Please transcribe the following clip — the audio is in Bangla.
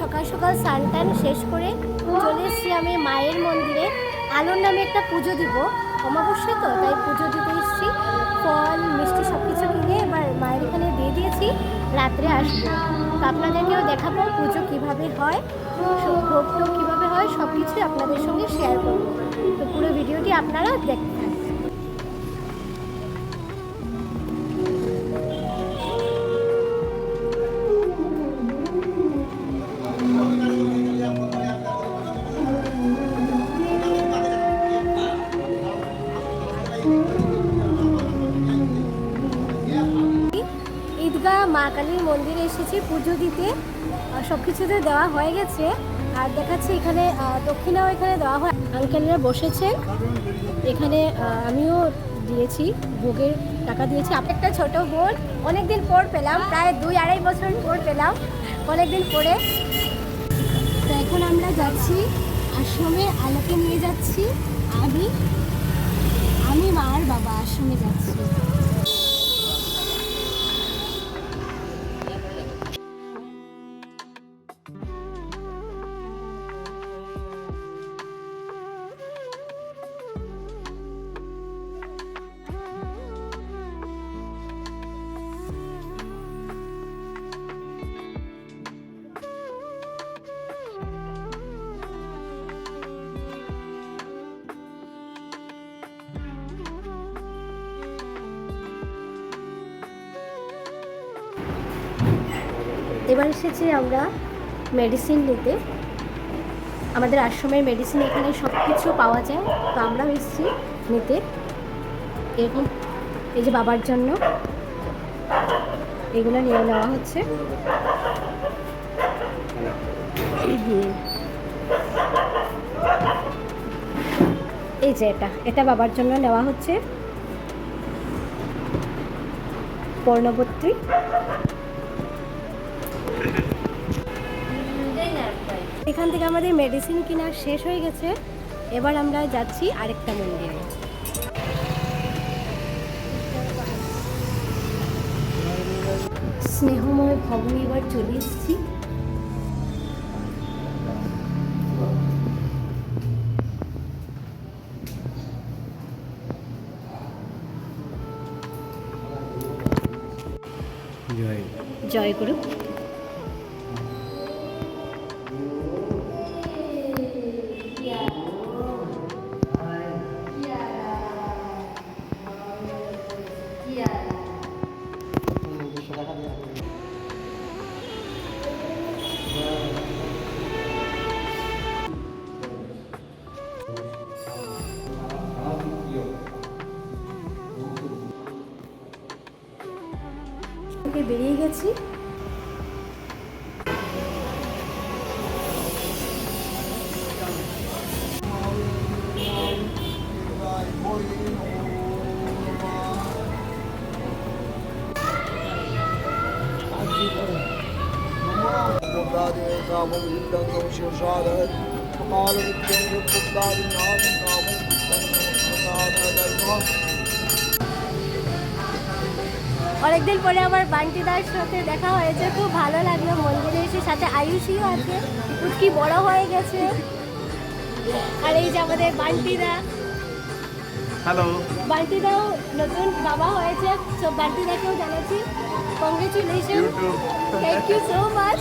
সকাল সকাল স্নান টান শেষ করে চলে এসেছি আমি মায়ের মন্দিরে। আলোর নামে একটা পুজো দিব, অমাবস্যা তো, তাই পুজো দিতে এসেছি। ফল মিষ্টি সব কিছু কিনে এবার মায়ের এখানে দিয়ে দিয়েছি, রাত্রে আসবো। তো আপনাদেরকেও দেখাবো পুজো কীভাবে হয়, ভোগ টোগ কীভাবে হয়, সব কিছুই আপনাদের সঙ্গে শেয়ার করবো। তো পুরো ভিডিওটি আপনারা দেখতে থাকবেন। ঈদগাহ মা কালীর মন্দিরে এসেছি পুজো দিতে। সব কিছুতে দেওয়া হয়ে গেছে, আর দেখাচ্ছি এখানে দক্ষিণাও এখানে দেওয়া হয়। আঙ্কেলরা বসেছে এখানে, আমিও দিয়েছি, ভোগের টাকা দিয়েছি। একটা ছোট বোন অনেকদিন পর পেলাম, প্রায় 2-2.5 বছর পর পেলাম, অনেকদিন পরে। তো এখন আমরা যাচ্ছি আশ্রমে, আলোকে নিয়ে যাচ্ছি। আমি মা আর বাবা আশ্রমে যাচ্ছি। এবার এসেছি আমরা মেডিসিন নিতে। আমাদের আশ্রমের মেডিসিন এখানে সব কিছু পাওয়া যায়, তো আমরাও এসেছি নিতে। এরকম এই যে বাবার জন্য এগুলো নিয়ে নেওয়া হচ্ছে। এই যে এটা বাবার জন্য নেওয়া হচ্ছে, পর্ণবর্তী। এখান থেকে আমাদের মেডিসিন কেনা শেষ হয়ে গেছে, এবার আমরা যাচ্ছি আরেকটা মন্দিরে। স্নেহময় ভবনে এবার চলে এসেছি। জয় গুরু। বেরিয়ে গেছি। অনেকদিন পরে আমার বান্টিদার সাথে দেখা হয়েছে, খুব ভালো লাগলো মন্দিরে এসে। সাথে আয়ুষিও আছে, কি বড় হয়ে গেছে। আর এই যে আমাদের বান্টিদা, হ্যালো, বান্টিদাও নতুন বাবা হয়েছে, সব বান্টিদাকেও জানাচ্ছি congratulation, thank you so much.